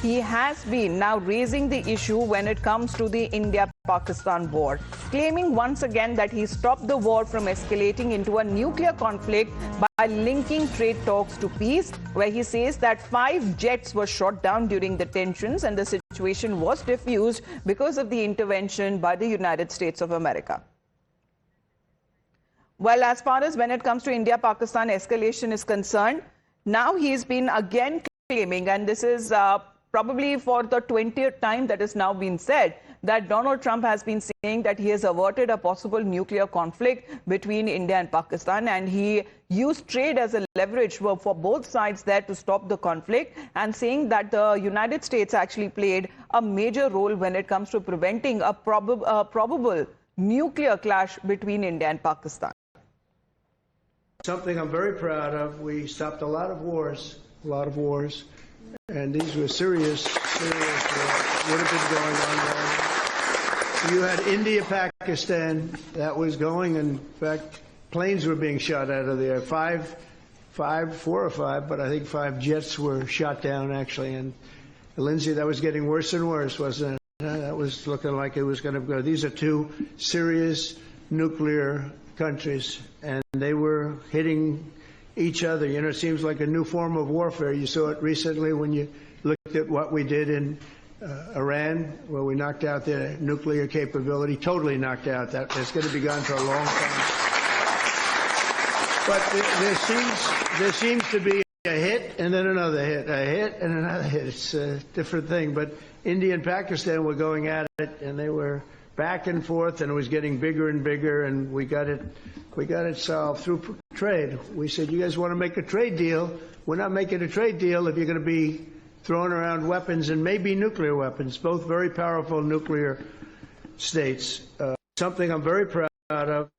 he has been now raising the issue when it comes to the India-Pakistan war, claiming once again that he stopped the war from escalating into a nuclear conflict by linking trade talks to peace, where he says that 5 jets were shot down during the tensions and the situation was diffused because of the intervention by the United States of America. Well, as far as when it comes to India-Pakistan escalation is concerned, now he's been again claiming, and this is probably for the 20th time that has now been said, that Donald Trump has been saying that he has averted a possible nuclear conflict between India and Pakistan, and he used trade as a leverage for both sides there to stop the conflict, and saying that the United States actually played a major role when it comes to preventing a probable nuclear clash between India and Pakistan. Something I'm very proud of. We stopped a lot of wars, and these were serious wars would have been going on there. You had India-Pakistan that was going, and in fact, planes were being shot out of there. 4 or 5, but I think 5 jets were shot down, actually. And Lindsay, that was getting worse and worse, wasn't it? That was looking like it was going to go. These are 2 serious nuclear countries, and they were hitting each other. You know, it seems like a new form of warfare. You saw it recently when you looked at what we did in Iran, where we knocked out their nuclear capability, totally knocked out. That's going to be gone for a long time. But there seems to be a hit and then another hit, a hit and another hit. It's a different thing. But India and Pakistan were going at it, and they were back and forth, and it was getting bigger and bigger, and we got it solved through trade. We said, you guys want to make a trade deal? We're not making a trade deal if you're going to be throwing around weapons, and maybe nuclear weapons, both very powerful nuclear states. Something I'm very proud of.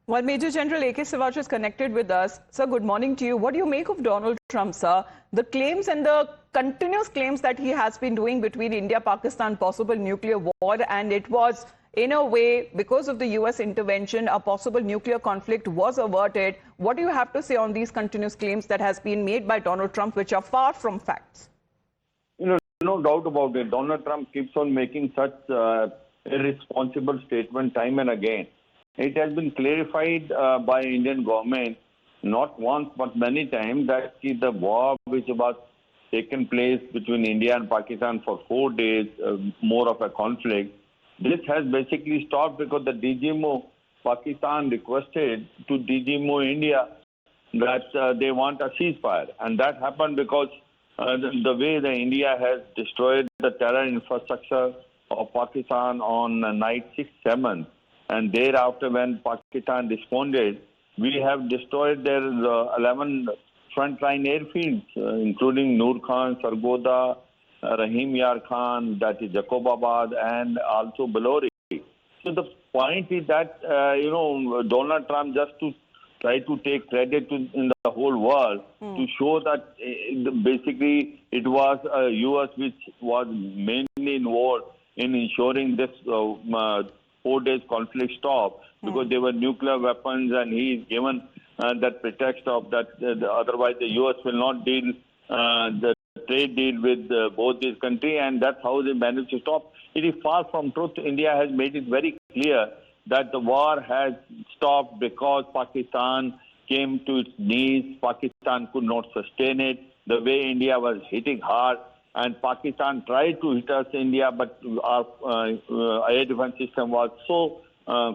Well, Major General A.K. Sivaj is connected with us. Sir, good morning to you. What do you make of Donald Trump, sir? The claims and the continuous claims that he has been doing between India-Pakistan possible nuclear war, and it was, in a way, because of the U.S. intervention, a possible nuclear conflict was averted. What do you have to say on these continuous claims that has been made by Donald Trump, which are far from facts? No doubt about it. Donald Trump keeps on making such irresponsible statements time and again. It has been clarified by Indian government, not once but many times, that the war which was taken place between India and Pakistan for 4 days, more of a conflict, this has basically stopped because the DGMO Pakistan requested to DGMO India that they want a ceasefire. And that happened because the way the India has destroyed the terror infrastructure of Pakistan on night 6-7, and thereafter when Pakistan responded, we have destroyed their 11 frontline airfields, including Noor Khan, Sargodha, Rahim Yar Khan, that is Jacobabad, and also Balori. So the point is that, Donald Trump, just to try to take credit in the whole world, to show that basically it was U.S. which was mainly involved in ensuring this 4 days conflict stop, because there were nuclear weapons, and he is given that pretext of that otherwise the U.S. will not deal the trade deal with both these countries, and that's how they managed to stop. It is far from truth. India has made it very clear that the war has stopped because Pakistan came to its knees. Pakistan could not sustain it. The way India was hitting hard, and Pakistan tried to hit us, India, but our air defense system was so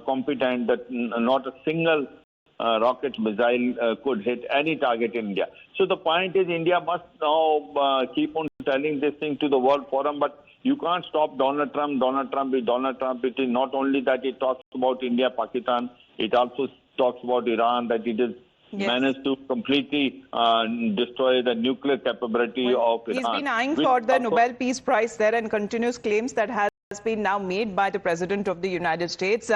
competent that not a single rocket missile could hit any target in India. So the point is, India must now keep on telling this thing to the World Forum, but you can't stop Donald Trump. Donald Trump is Donald Trump. It is not only that it talks about India, Pakistan, it also talks about Iran, that it is managed to completely destroy the nuclear capability of Iran. He's been eyeing for the Nobel Peace Prize there, and continuous claims that has been now made by the President of the United States,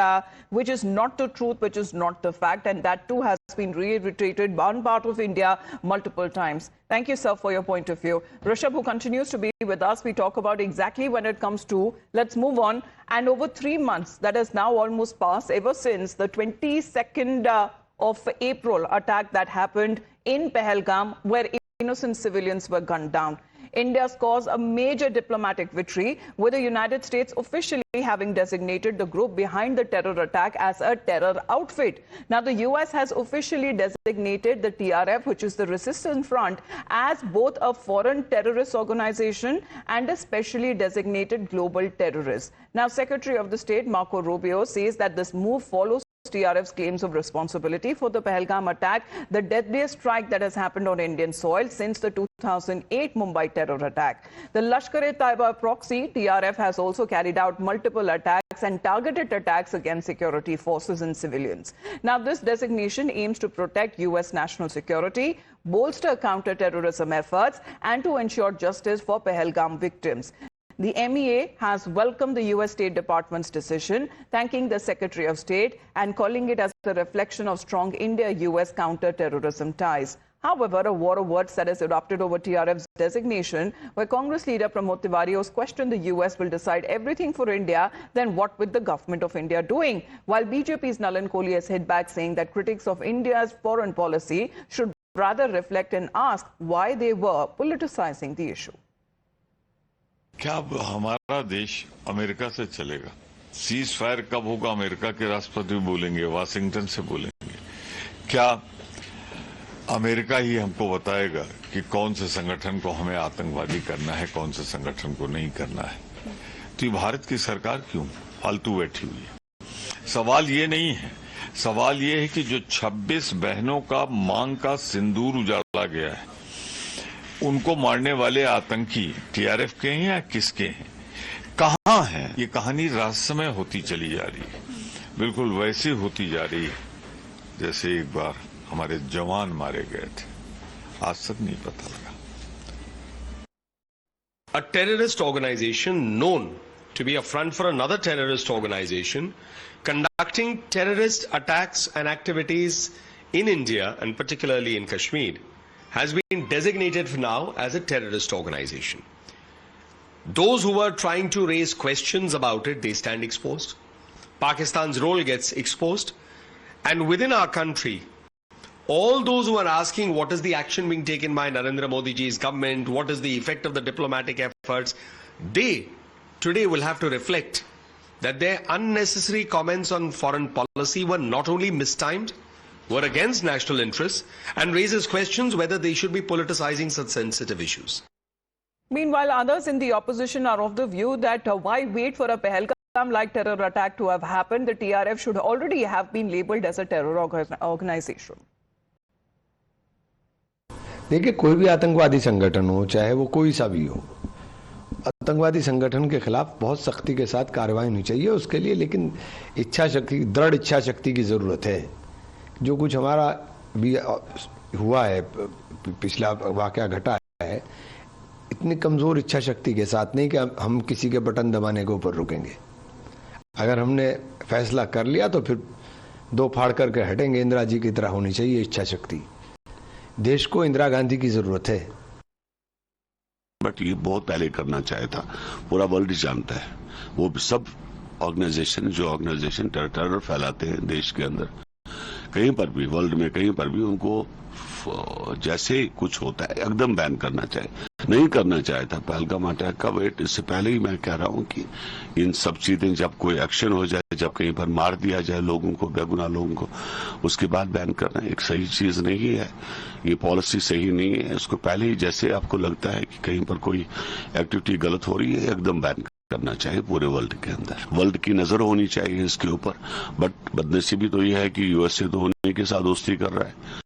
which is not the truth, which is not the fact, and that too has been reiterated on part of India multiple times. Thank you, sir, for your point of view. Rishabh, who continues to be with us, we talk about exactly when it comes to, let's move on, and over 3 months, that has now almost passed, ever since the 22nd of April attack that happened in Pahalgam, where innocent civilians were gunned down. India scores a major diplomatic victory, with the United States officially having designated the group behind the terror attack as a terror outfit. Now, the US has officially designated the TRF, which is the Resistance Front, as both a foreign terrorist organization and a specially designated global terrorist. Now, Secretary of the State Marco Rubio says that this move follows TRF's claims of responsibility for the Pahalgam attack, the deadliest strike that has happened on Indian soil since the 2008 Mumbai terror attack. The Lashkar-e-Taiba proxy, TRF, has also carried out multiple attacks and targeted attacks against security forces and civilians. Now, this designation aims to protect US national security, bolster counter-terrorism efforts, and to ensure justice for Pahalgam victims. The MEA has welcomed the US State Department's decision, thanking the Secretary of State and calling it as a reflection of strong India-US counter-terrorism ties. However, a war of words that has erupted over TRF's designation, where Congress leader Pramod Tiwari has questioned the US will decide everything for India, then what will the government of India doing? While BJP's Nalan Kohli has hit back, saying that critics of India's foreign policy should rather reflect and ask why they were politicizing the issue. क्या अब हमारा देश America से चलेगा? Cease fire कब होगा? America के राष्ट्रपति बोलेंगे, वाशिंगटन से बोलेंगे। क्या अमेरिका ही हमको बताएगा कि कौन से संगठन को हमें आतंकवादी करना है, कौन से संगठन को नहीं करना है? तो ये भारत की सरकार क्यों फालतू बैठी हुई है? सवाल ये नहीं है, सवाल ये है कि जो 26 बहनों का मांग का सिंदूर उजाला गया है, उनको मारने वाले आतंकी टीआरएफ के हैं या किसके हैं? कहां हैं? ये कहानी रहस्यमय होती चली जा रही है, बिल्कुल वैसे होती जा रही है जैसे एक बार हमारे जवान मारे गए थे। आज तक नहीं पता लगा। A terrorist organization known to be a front for another terrorist organization conducting terrorist attacks and activities in India and particularly in Kashmir has been designated now as a terrorist organization. Those who were trying to raise questions about it, they stand exposed. Pakistan's role gets exposed. And within our country, all those who are asking what is the action being taken by Narendra Modi ji's government, what is the effect of the diplomatic efforts, they today will have to reflect that their unnecessary comments on foreign policy were not only mistimed, were against national interests, and raises questions whether they should be politicizing such sensitive issues. Meanwhile, others in the opposition are of the view that why wait for a Pahalgam-like terror attack to have happened? The TRF should already have been labelled as a terror organization. देखिए, कोई भी आतंकवादी संगठन हो, चाहे वो कोई सा भी हो, आतंकवादी संगठन के खिलाफ बहुत सख्ती के साथ कार्रवाई होनी चाहिए उसके लिए, लेकिन इच्छा शक्ति, दृढ़ इच्छा शक्ति की जरूरत है। जो कुछ हमारा भी हुआ है, पिछला वाकया घटा है, इतनी कमजोर इच्छा शक्ति के साथ नहीं कि हम किसी के बटन दबाने के ऊपर रुकेंगे। अगर हमने फैसला कर लिया तो फिर दो फाड़ करके हटेंगे। इंदिरा जी की तरह होनी चाहिए इच्छा शक्ति। देश को इंदिरा गांधी की जरूरत है। बट ये बहुत पहले करना चाहिए था, पूरा वर्ल्ड जानता है। वो सब ऑर्गेनाइजेशन जो ऑर्गेनाइजेशन टेरर फैलाते हैं देश के अंदर, कहीं पर भी वर्ल्ड में कहीं पर भी उनको जैसे कुछ होता है एकदम बैन करना चाहिए। नहीं करना चाहिए था पहलगाम अटैक का वेट। इससे पहले ही मैं कह रहा हूं कि इन सब चीजें जब कोई एक्शन हो जाए, जब कहीं पर मार दिया जाए लोगों को, बेगुनाह लोगों को, उसके बाद बैन करना एक सही चीज नहीं है। ये पॉलिसी सही नहीं है। इसको पहले ही जैसे आपको लगता है कि कहीं पर कोई एक्टिविटी गलत हो रही है, एकदम बैन करना चाहिए पूरे वर्ल्ड के अंदर। वर्ल्ड की नजर होनी चाहिए इसके ऊपर। बट बदनसीबी तो यह है कि यूएसए तो उन्हीं के साथ दोस्ती कर रहा है।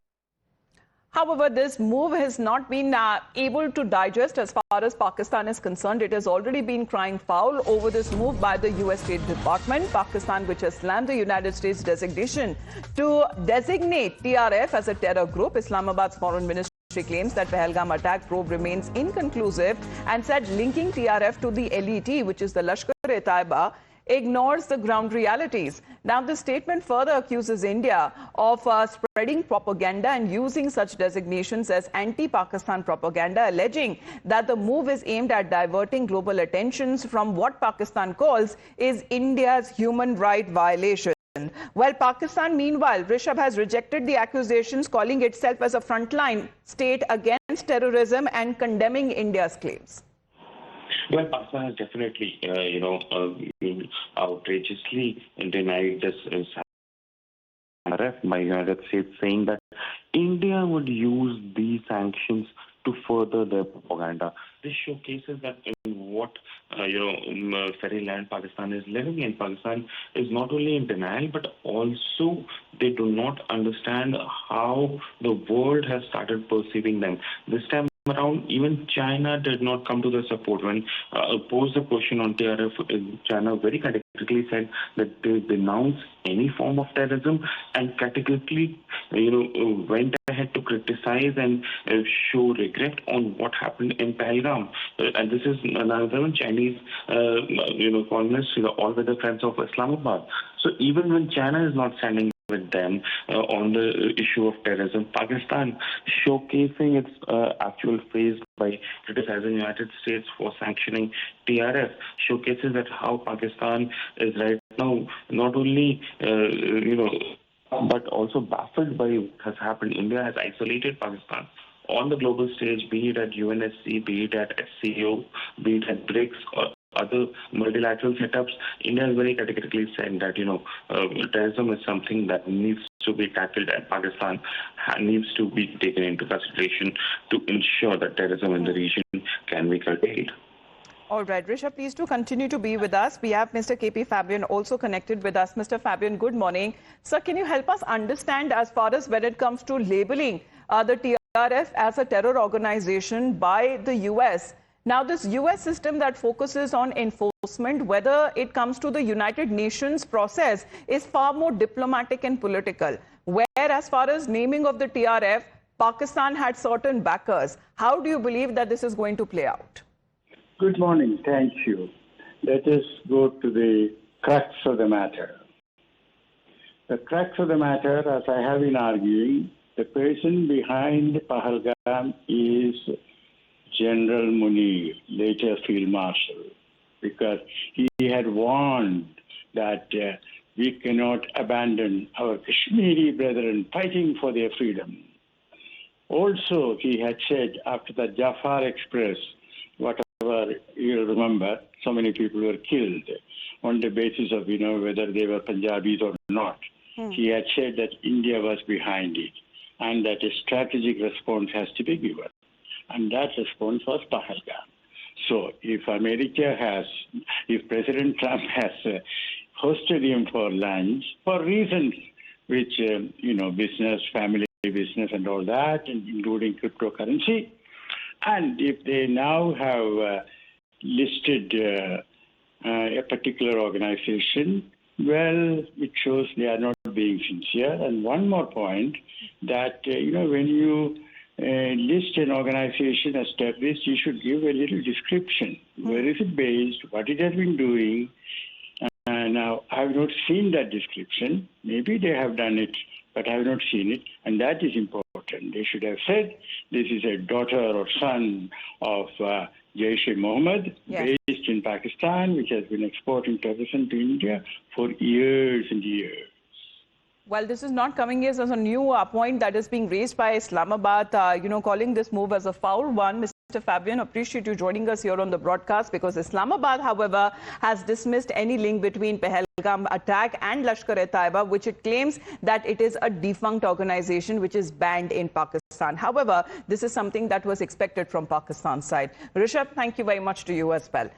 However, this move has not been able to digest as far as Pakistan is concerned. It has already been crying foul over this move by the US State Department. Pakistan, which has slammed the United States designation to designate TRF as a terror group. Islamabad's foreign ministry claims that Pahalgam attack probe remains inconclusive and said linking TRF to the LET, which is the Lashkar-e-Taiba, ignores the ground realities. Now, the statement further accuses India of spreading propaganda and using such designations as anti-Pakistan propaganda, alleging that the move is aimed at diverting global attentions from what Pakistan calls is India's human right violation. Well, Pakistan, meanwhile, Rishabh has rejected the accusations, calling itself as a frontline state against terrorism and condemning India's claims. Well, Pakistan has definitely, outrageously denied this by United States, saying that India would use these sanctions to further their propaganda. This showcases that in what fairy land Pakistan is living in. Pakistan is not only in denial, but also they do not understand how the world has started perceiving them. This time around, even China did not come to their support. When posed a question on TRF, China very categorically said that they denounce any form of terrorism and categorically, went ahead to criticize and show regret on what happened in Pahalgam. And this is another Chinese, colonists, all-weather friends of Islamabad. So even when China is not standing with them on the issue of terrorism, Pakistan showcasing its actual phase by criticizing the United States for sanctioning TRF showcases that how Pakistan is right now not only but also baffled by what has happened. India has isolated Pakistan on the global stage, be it at UNSC, be it at SCO, be it at BRICS or other multilateral setups. India has very categorically said that terrorism is something that needs to be tackled, and Pakistan needs to be taken into consideration to ensure that terrorism in the region can be curtailed. All right, Rishabh, please do continue to be with us. We have Mr. KP Fabian also connected with us. Mr. Fabian, good morning. Sir, can you help us understand as far as when it comes to labeling the TRF as a terror organization by the US? Now, this US system that focuses on enforcement, whether it comes to the United Nations process, is far more diplomatic and political. Where, as far as naming of the TRF, Pakistan had certain backers. How do you believe that this is going to play out? Good morning. Thank you. Let us go to the crux of the matter. The crux of the matter, as I have been arguing, the person behind Pahalgam is General Munir, later Field Marshal, because he had warned that we cannot abandon our Kashmiri brethren fighting for their freedom. Also, he had said after the Jafar Express, whatever you remember, so many people were killed on the basis of, whether they were Punjabis or not. He had said that India was behind it and that a strategic response has to be given. And that response was Pahalgam. So if President Trump has hosted him for lunch for reasons which, business, family business and all that, including cryptocurrency, and if they now have listed a particular organization, well, it shows they are not being sincere. And one more point, that, when you list an organization as terrorist, you should give a little description. Where is it based? What it has been doing? Now, I have not seen that description. Maybe they have done it, but I have not seen it. And that is important. They should have said this is a daughter or son of Jaish-e-Mohammed, based in Pakistan, which has been exporting terrorism to India for years and years. Well, this is not coming as a new point that is being raised by Islamabad, calling this move as a foul one. Mr. Fabian, appreciate you joining us here on the broadcast, because Islamabad, however, has dismissed any link between Pahalgam attack and Lashkar-e-Taiba, which it claims that it is a defunct organization which is banned in Pakistan. However, this is something that was expected from Pakistan's side. Rishabh, thank you very much to you as well.